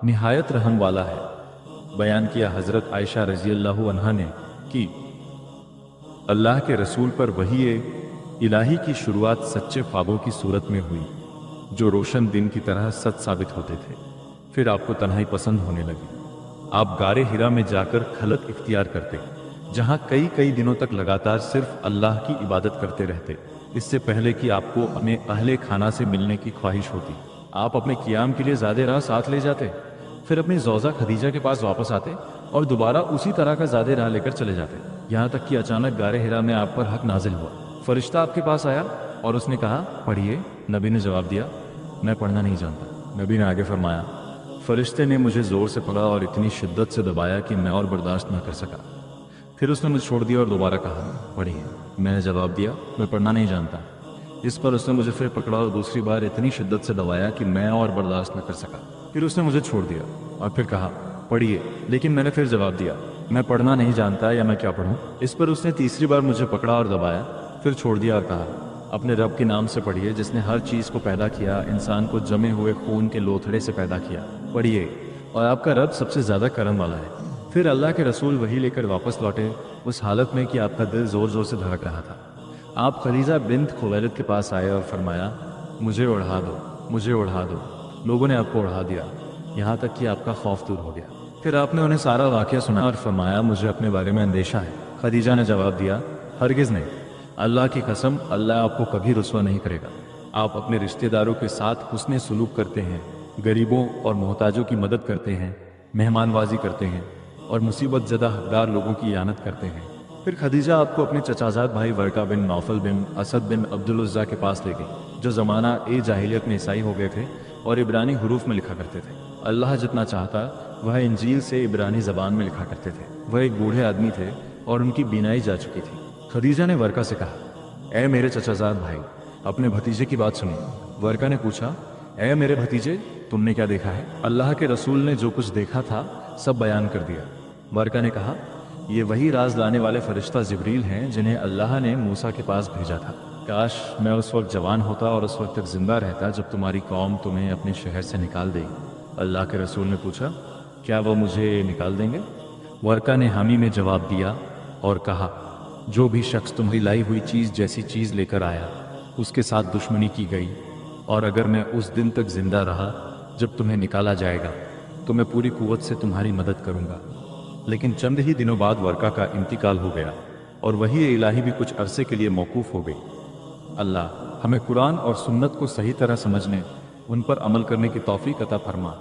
نہایت रहम वाला है। बयान किया हज़रत आयशा रज़ी अल्लाह अन्हा ने कि अल्लाह के रसूल पर वही इलाही की शुरुआत सच्चे ख्वाबों की सूरत में हुई जो रोशन दिन की तरह सच साबित होते थे। फिर आपको तन्हाई पसंद होने लगी। आप गारे हिरा में जाकर खलत इख्तियार करते, जहां कई कई दिनों तक लगातार सिर्फ अल्लाह की इबादत करते रहते, इससे पहले कि आपको अपने अहले खाना से मिलने की ख्वाहिश होती। आप अपने कियाम के लिए ज़्यादा राह साथ ले जाते, फिर अपनी ज़ौजा खदीजा के पास वापस आते और दोबारा उसी तरह का ज़्यादा राह लेकर चले जाते, यहाँ तक कि अचानक गारे हिरा में आप पर हक नाजिल हुआ। फरिश्ता आपके पास आया और उसने कहा, पढ़िए। नबी ने जवाब दिया, मैं पढ़ना नहीं जानता। नबी ने आगे फरमाया, फरिश्ते ने मुझे ज़ोर से पकड़ा और इतनी शिद्दत से दबाया कि मैं और बर्दाश्त न कर सका। फिर उसने मुझे छोड़ दिया और दोबारा कहा, पढ़िए। मैंने जवाब दिया, मैं पढ़ना नहीं जानता। इस पर उसने मुझे फिर पकड़ा और दूसरी बार इतनी शिद्दत से दबाया कि मैं और बर्दाश्त न कर सका। फिर उसने मुझे छोड़ दिया और फिर कहा, पढ़िए। लेकिन मैंने फिर जवाब दिया, मैं पढ़ना नहीं जानता, या मैं क्या पढ़ूं। इस पर उसने तीसरी बार मुझे पकड़ा और दबाया, फिर छोड़ दिया और कहा, अपने रब के नाम से पढ़िए जिसने हर चीज़ को पैदा किया, इंसान को जमे हुए खून के लोथड़े से पैदा किया। पढ़िए, और आपका रब सबसे ज़्यादा करम वाला है। फिर अल्लाह के रसूल वही लेकर वापस लौटे, उस हालत में कि आपका दिल ज़ोर ज़ोर से धड़क रहा था। आप खदीजा बिन्त खुवैलिद के पास आए और फरमाया, मुझे उड़ा दो, मुझे उड़ा दो। लोगों ने आपको उड़ा दिया, यहाँ तक कि आपका खौफ दूर हो गया। फिर आपने उन्हें सारा वाक़या सुना और फरमाया, मुझे अपने बारे में अंदेशा है। खदीजा ने जवाब दिया, हरगिज़ नहीं, अल्लाह की कसम, अल्लाह आपको कभी रुस्वा नहीं करेगा। आप अपने रिश्तेदारों के साथ हुस्ने सुलूक करते हैं, गरीबों और मोहताजों की मदद करते हैं, मेहमानवाजी करते हैं और मुसीबत ज़दा हकदार लोगों की इयानत करते हैं। फिर खदीजा आपको अपने चचाजाद भाई वर्का बिन नौफल बिन असद बिन अब्दुल उज़्ज़ा के पास ले गई, जो ज़माना जाहिलियत में ईसाई हो गए थे और इब्रानी हरूफ में लिखा करते थे। अल्लाह जितना चाहता वह इंजील से इब्रानी ज़बान में लिखा करते थे। वह एक बूढ़े आदमी थे और उनकी बीनाई जा चुकी थी। खदीजा ने वर्का से कहा, ऐ मेरे चचाजाद भाई, अपने भतीजे की बात सुनिए। वर्का ने पूछा, ऐ मेरे भतीजे, तुमने क्या देखा है? अल्लाह के रसूल ने जो कुछ देखा था सब बयान कर दिया। वर्का ने कहा, ये वही राज लाने वाले फरिश्ता जिब्रील हैं जिन्हें अल्लाह ने मूसा के पास भेजा था। काश मैं उस वक्त जवान होता और उस वक्त तक जिंदा रहता जब तुम्हारी कौम तुम्हें अपने शहर से निकाल देगी। अल्लाह के रसूल ने पूछा, क्या वो मुझे निकाल देंगे? वर्का ने हामी में जवाब दिया और कहा, जो भी शख्स तुम्हारी लाई हुई चीज़ जैसी चीज़ लेकर आया उसके साथ दुश्मनी की गई, और अगर मैं उस दिन तक जिंदा रहा जब तुम्हें निकाला जाएगा तो मैं पूरी कुव्वत से तुम्हारी मदद करूंगा। लेकिन चंद ही दिनों बाद वर्का का इंतकाल हो गया और वही इलाही भी कुछ अरसे के लिए मौकूफ़ हो गई। अल्लाह हमें कुरान और सुन्नत को सही तरह समझने, उन पर अमल करने की तौफीक अता फरमा।